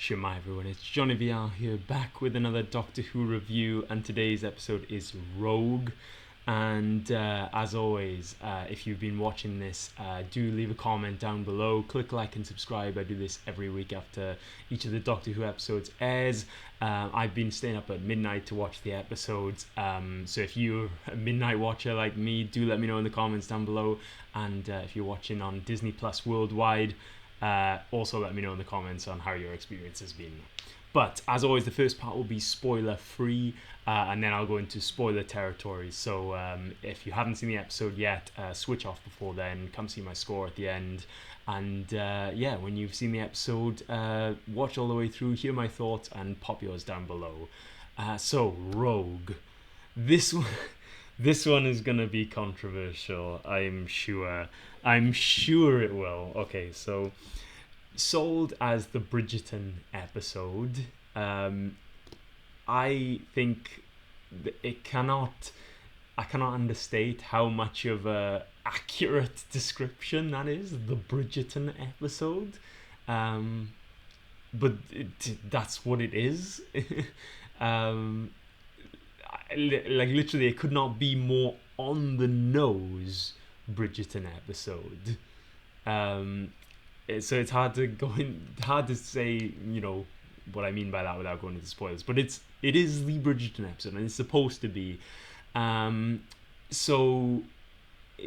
Shemai everyone, it's JonnyVR here, back with another Doctor Who review, and today's episode is Rogue. And as always, if you've been watching this, do leave a comment down below, click like and subscribe. I do this every week after each of the Doctor Who episodes airs. I've been staying up at midnight to watch the episodes, so if you're a midnight watcher like me, do let me know in the comments down below. And if you're watching on Disney Plus worldwide, also let me know in the comments on how your experience has been. But as always, the first part will be spoiler free, and then I'll go into spoiler territory. So if you haven't seen the episode yet, switch off before then, come see my score at the end. And when you've seen the episode, watch all the way through, hear my thoughts, and pop yours down below. So Rogue, this one is gonna be controversial. I'm sure it will. Okay, so sold as the Bridgerton episode, I think I cannot understate how much of a accurate description that is, the Bridgerton episode. But that's what it is. Literally, it could not be more on the nose Bridgerton episode. So it's hard to say, what I mean by that without going into spoilers. But it is the Bridgerton episode, and it's supposed to be. So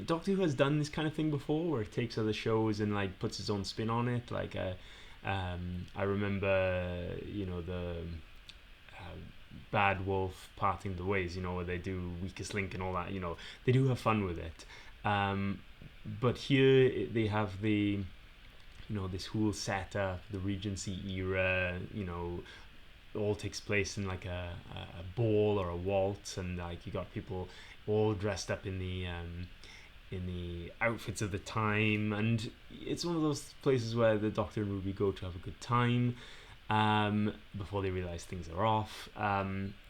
Doctor Who has done this kind of thing before, where it takes other shows and puts its own spin on it. I remember, the Bad Wolf Parting the Ways, where they do Weakest Link and all that. They do have fun with it. But here they have the, this whole setup, the Regency era, all takes place in a ball or a waltz, and you got people all dressed up in the outfits of the time, and it's one of those places where the Doctor and Ruby go to have a good time before they realize things are off.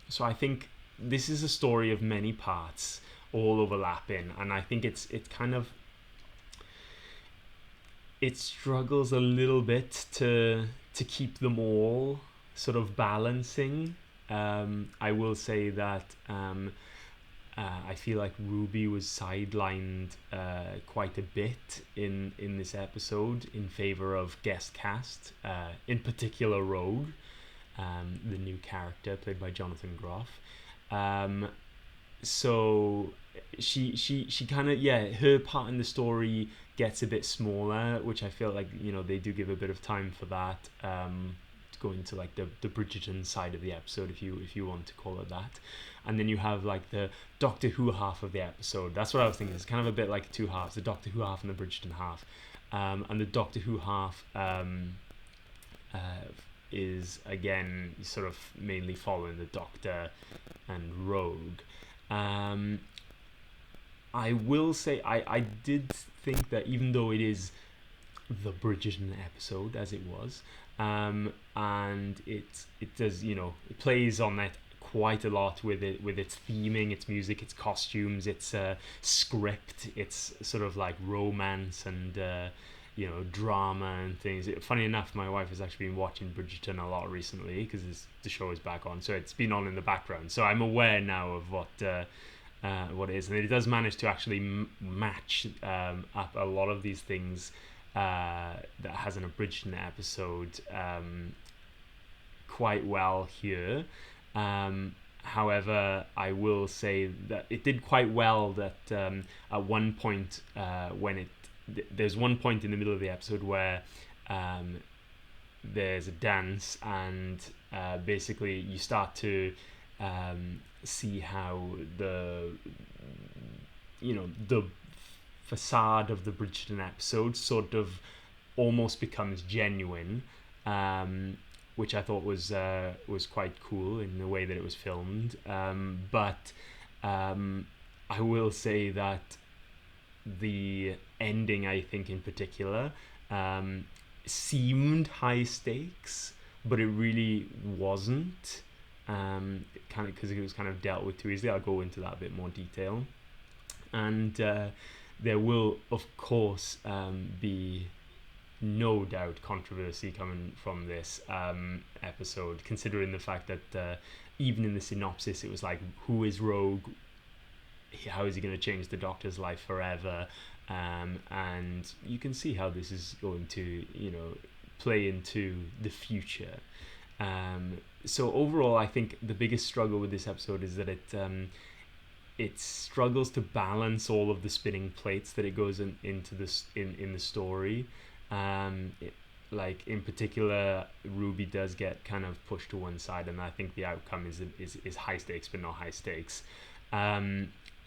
So I think this is a story of many parts all overlapping, and I think it struggles a little bit to keep them all sort of balancing. I will say that I feel like Ruby was sidelined quite a bit in this episode in favor of guest cast, in particular Rogue, the new character played by Jonathan Groff. So she kind of, her part in the story gets a bit smaller, which I feel like they do give a bit of time for that, to go into the Bridgerton side of the episode, if you want to call it that. And then you have the Doctor Who half of the episode. That's what I was thinking. It's kind of a bit like two halves, the Doctor Who half and the Bridgerton half. And the Doctor Who half is again sort of mainly following the Doctor and Rogue. I will say I did think that even though it is the Bridgerton episode, as it was, and it does, it plays on that quite a lot with its theming, its music, its costumes, its script, its sort of romance and drama and things. Funny enough, my wife has actually been watching Bridgerton a lot recently because the show is back on, so it's been on in the background. So I'm aware now of what it is, and it does manage to actually match up a lot of these things that has an Bridgerton episode quite well here. However, I will say that it did quite well that at one point there's one point in the middle of the episode where there's a dance, and basically you start to see how the facade of the Bridgerton episode sort of almost becomes genuine, which I thought was quite cool in the way that it was filmed. But I will say that the ending, I think in particular, seemed high stakes, but it really wasn't. Kind of because it was kind of dealt with too easily. I'll go into that a bit more detail. And there will, of course, be no doubt controversy coming from this episode, considering the fact that even in the synopsis it was like, who is Rogue, how is he going to change the Doctor's life forever, and you can see how this is going to play into the future. So overall, I think the biggest struggle with this episode is that it struggles to balance all of the spinning plates that it goes into this in the story. Like in particular, Ruby does get kind of pushed to one side, and I think the outcome is high stakes but not high stakes.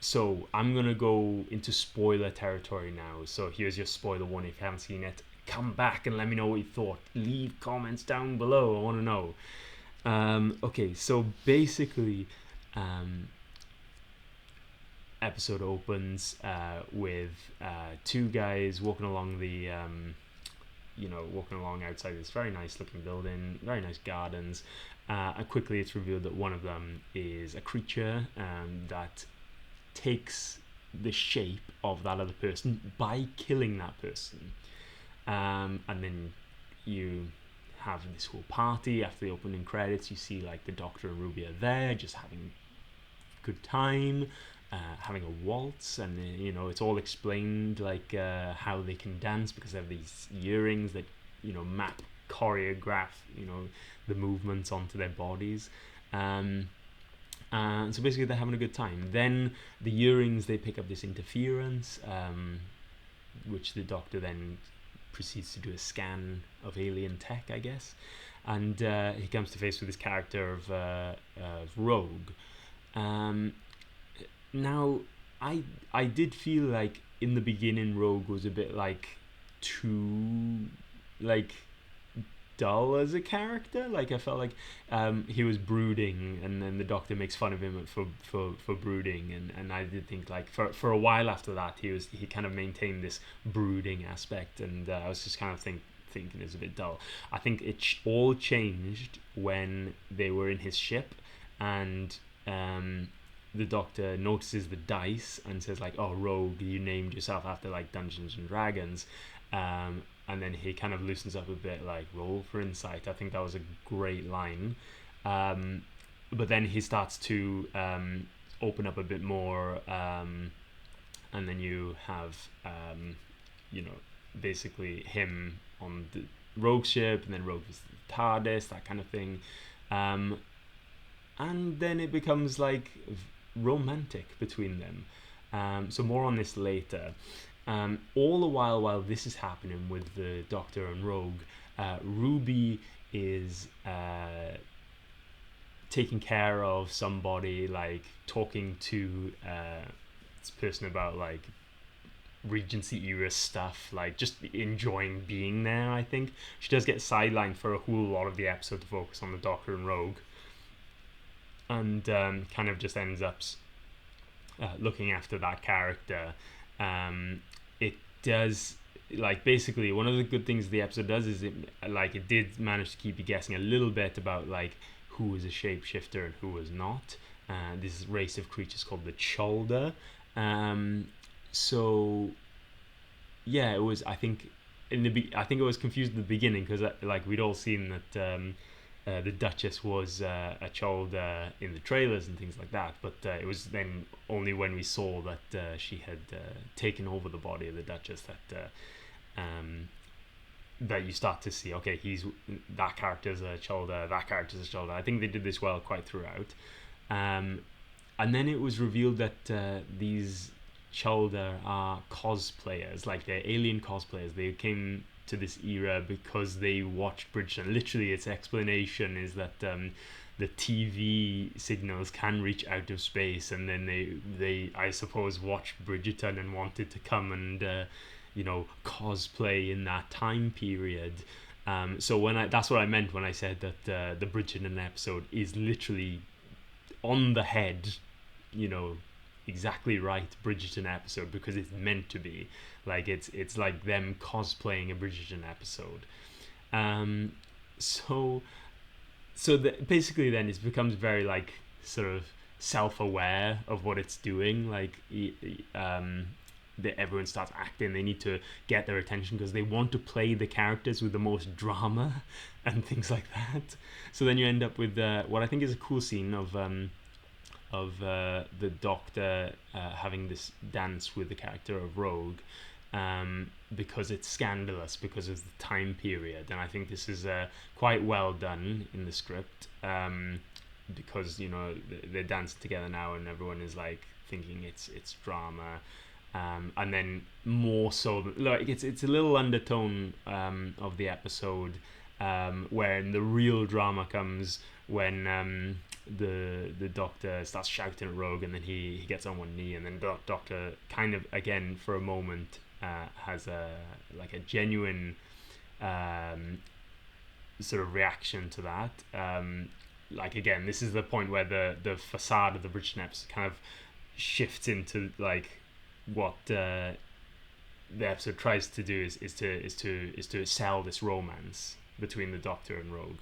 So I'm gonna go into spoiler territory now. So here's your spoiler warning. If you haven't seen it, come back and let me know what you thought. Leave comments down below. I want to know. Okay, so basically, episode opens with two guys walking along walking along outside this very nice looking building, very nice gardens, and quickly it's revealed that one of them is a creature that takes the shape of that other person by killing that person. And then you have this whole party. After the opening credits, you see like the Doctor and Ruby are there just having a good time, having a waltz, and it's all explained like how they can dance because they have these earrings that map, choreograph the movements onto their bodies. And so basically they're having a good time. Then the earrings, they pick up this interference, which the Doctor then proceeds to do a scan of alien tech, I guess, and he comes to face with this character of Rogue. Now, I did feel like in the beginning Rogue was a bit like too like dull as a character. Like I felt like he was brooding, and then the Doctor makes fun of him for brooding, and I did think like for a while after that he kind of maintained this brooding aspect, and I was just kind of thinking it was a bit dull. I think it all changed when they were in his ship, and the Doctor notices the dice and says like, "Oh, Rogue, you named yourself after like Dungeons and Dragons," and then he kind of loosens up a bit, like, roll for insight. I think that was a great line. But then he starts to open up a bit more, and then you have basically him on the Rogue ship, and then Rogue is the TARDIS, that kind of thing, and then it becomes like romantic between them. So more on this later. All the while this is happening with the Doctor and Rogue, Ruby is taking care of somebody, like talking to this person about like Regency era stuff, like just enjoying being there. I think she does get sidelined for a whole lot of the episode to focus on the Doctor and Rogue, and kind of just ends up looking after that character. It does, like, basically one of the good things the episode does is it did manage to keep you guessing a little bit about like who was a shapeshifter and who was not. This race of creatures called the Cholda. So yeah, it was, I think it was confused at the beginning because like we'd all seen that the Duchess was a Cholda in the trailers and things like that, but it was then only when we saw that she had taken over the body of the Duchess that you start to see, okay, that character's a Cholda, that character's a Cholda. I think they did this well quite throughout. And then it was revealed that these Cholda are cosplayers, like they're alien cosplayers. They came to this era because they watched Bridgerton. Literally, its explanation is that the TV signals can reach out of space, and then they I suppose watched Bridgerton and wanted to come and cosplay in that time period. So that's what I meant when I said that the Bridgerton episode is literally on the head, exactly right Bridgerton episode, because it's meant to be like it's like them cosplaying a Bridgerton episode. Basically then it becomes very like sort of self-aware of what it's doing. Like everyone starts acting. They need to get their attention because they want to play the characters with the most drama and things like that. So then you end up with what I think is a cool scene of the Doctor having this dance with the character of Rogue, because it's scandalous because of the time period, and I think this is quite well done in the script, because they're dancing together now and everyone is like thinking it's drama, and then more so like it's a little undertone of the episode, when the real drama comes when the Doctor starts shouting at Rogue, and then he gets on one knee, and then Doctor kind of again for a moment has a genuine sort of reaction to that. Like again, this is the point where the facade of the Bridgerton episode kind of shifts into like what the episode tries to do is to sell this romance between the Doctor and Rogue.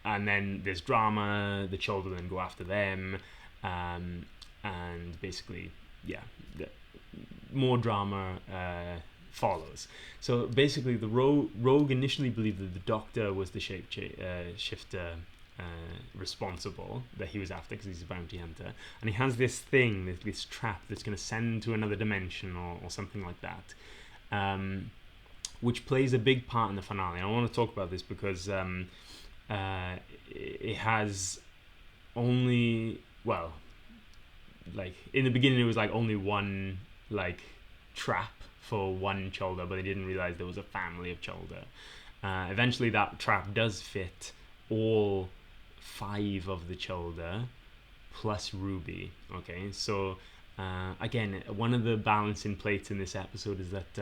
And then there's drama, the children then go after them, and basically, more drama follows. So basically, the Rogue initially believed that the Doctor was the shifter responsible, that he was after because he's a bounty hunter, and he has this thing, this trap that's going to send to another dimension or something like that, which plays a big part in the finale. And I want to talk about this because it has only, well, like in the beginning it was like only one like trap for one Cholda, but they didn't realize there was a family of Cholda. Eventually that trap does fit all 5 of the Cholda plus Ruby. Okay, so again, one of the balancing plates in this episode is that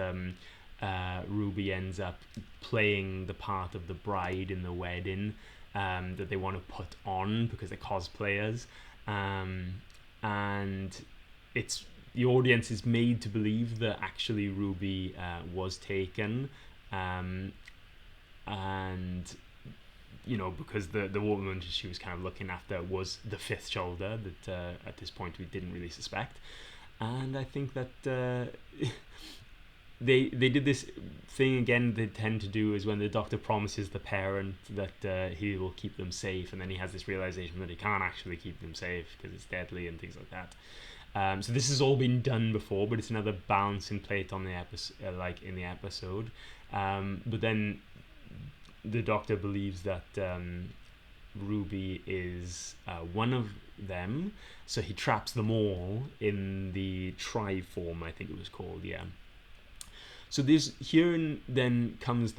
Ruby ends up playing the part of the bride in the wedding that they want to put on because they're cosplayers, and it's the audience is made to believe that actually Ruby was taken, and because the woman she was kind of looking after was the 5th Cholda that at this point we didn't really suspect. And I think that they did this thing again they tend to do, is when the Doctor promises the parent that he will keep them safe, and then he has this realization that he can't actually keep them safe because it's deadly and things like that. So this has all been done before, but it's another balancing plate on the episode, like in the episode. But then the Doctor believes that Ruby is one of them, so he traps them all in the triform, I think it was called, yeah. So then comes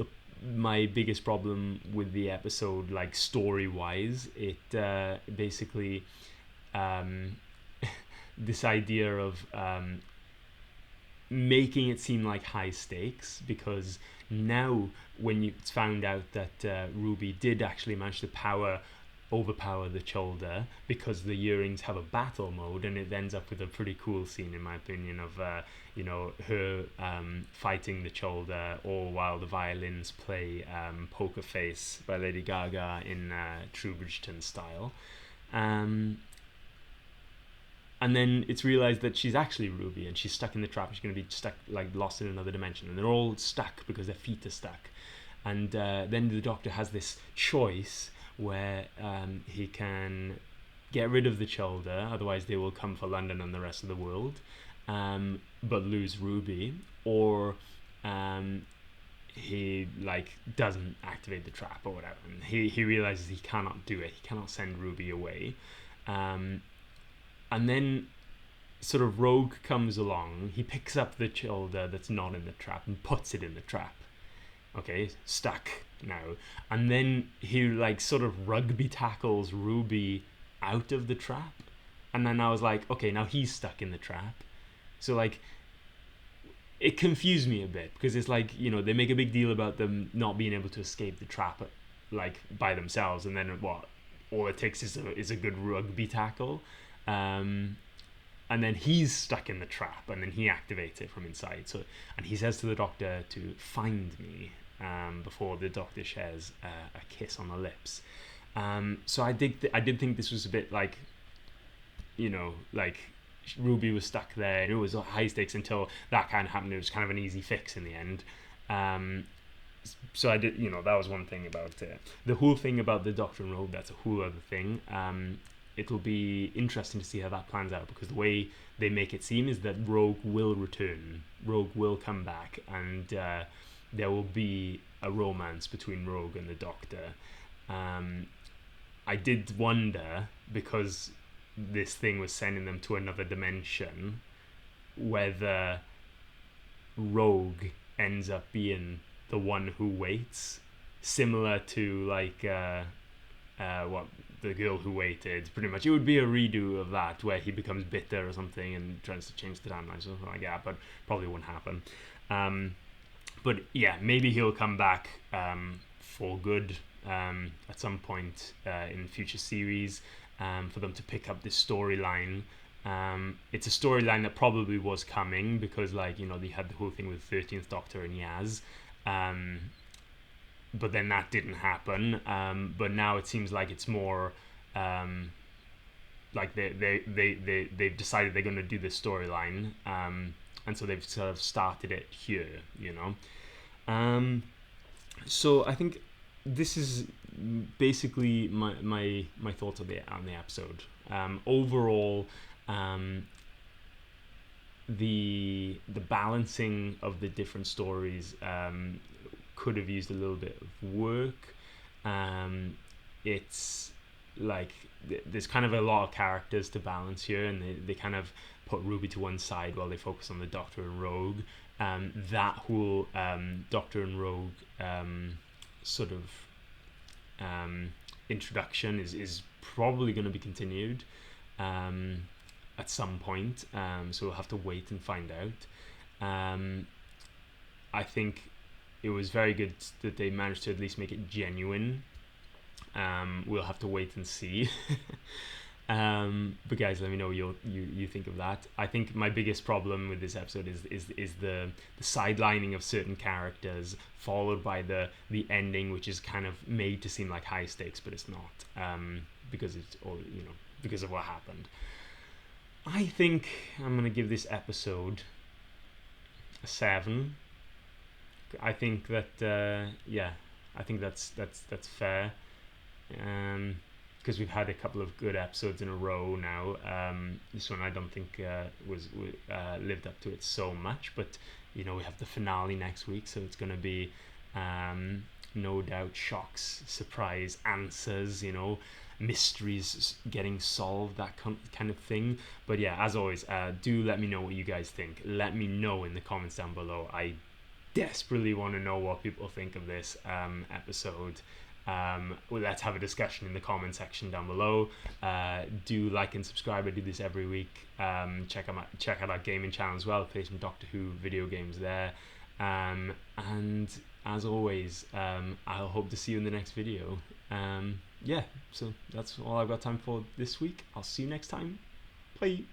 my biggest problem with the episode, like story-wise. It basically this idea of making it seem like high stakes, because now when it's found out that Ruby did actually manage to overpower the Cholda, because the earrings have a battle mode, and it ends up with a pretty cool scene in my opinion of her fighting the Cholda, all while the violins play Poker Face by Lady Gaga in true Bridgerton style. And then it's realized that she's actually Ruby, and she's stuck in the trap. She's going to be stuck, like lost in another dimension, and they're all stuck because their feet are stuck. And then the Doctor has this choice where he can get rid of the Cholda, otherwise they will come for London and the rest of the world, but lose Ruby, or he doesn't activate the trap or whatever, and he realizes he cannot do it. He cannot send Ruby away. And then sort of Rogue comes along. He picks up the Cholda that's not in the trap and puts it in the trap. Okay, stuck now. And then he sort of rugby tackles Ruby out of the trap. And then I was like, okay, now he's stuck in the trap. So it confused me a bit, because it's they make a big deal about them not being able to escape the trap by themselves, and then all it takes is a good rugby tackle. And then he's stuck in the trap, and then he activates it from inside. And he says to the Doctor to find me, before the Doctor shares a kiss on the lips. So I did think this was a bit Ruby was stuck there. It was high stakes until that kind of happened. It was kind of an easy fix in the end. So I did, that was one thing about it. The whole thing about the Doctor and Rogue, that's a whole other thing. It'll be interesting to see how that plans out, because the way they make it seem is that Rogue will return. Rogue will come back, and there will be a romance between Rogue and the Doctor. I did wonder, because this thing was sending them to another dimension, whether Rogue ends up being the one who waits, similar to like what the girl who waited. Pretty much, it would be a redo of that, where he becomes bitter or something and tries to change the timeline, something like that. But probably won't happen. But yeah, maybe he'll come back for good at some point in future series, for them to pick up this storyline. It's a storyline that probably was coming, because they had the whole thing with 13th Doctor and Yaz, but then that didn't happen. But now it seems like it's more like they've decided they're going to do this storyline, and so they've sort of started it here, so I think this is basically my thoughts on the episode. Overall, the balancing of the different stories could have used a little bit of work. It's like there's kind of a lot of characters to balance here, and they kind of put Ruby to one side while they focus on the Doctor and Rogue. That whole Doctor and Rogue sort of introduction is probably going to be continued at some point, so we'll have to wait and find out. I think it was very good that they managed to at least make it genuine. We'll have to wait and see. But guys, let me know what you think of that. I think my biggest problem with this episode is the sidelining of certain characters, followed by the ending, which is kind of made to seem like high stakes, but it's not, because it's all because of what happened. I think I'm gonna give this episode a 7. I think that I think that's fair. Because we've had a couple of good episodes in a row now. This one I don't think was lived up to it so much, but we have the finale next week, so it's going to be no doubt shocks, surprise, answers, mysteries getting solved, that kind of thing. But yeah, as always, do let me know what you guys think. Let me know in the comments down below. I desperately want to know what people think of this episode. Well, let's have a discussion in the comment section down below. Do like and subscribe. I do this every week. Check out our gaming channel as well. Play some Doctor Who video games there. And as always, I'll hope to see you in the next video. So that's all I've got time for this week. I'll see you next time. Bye.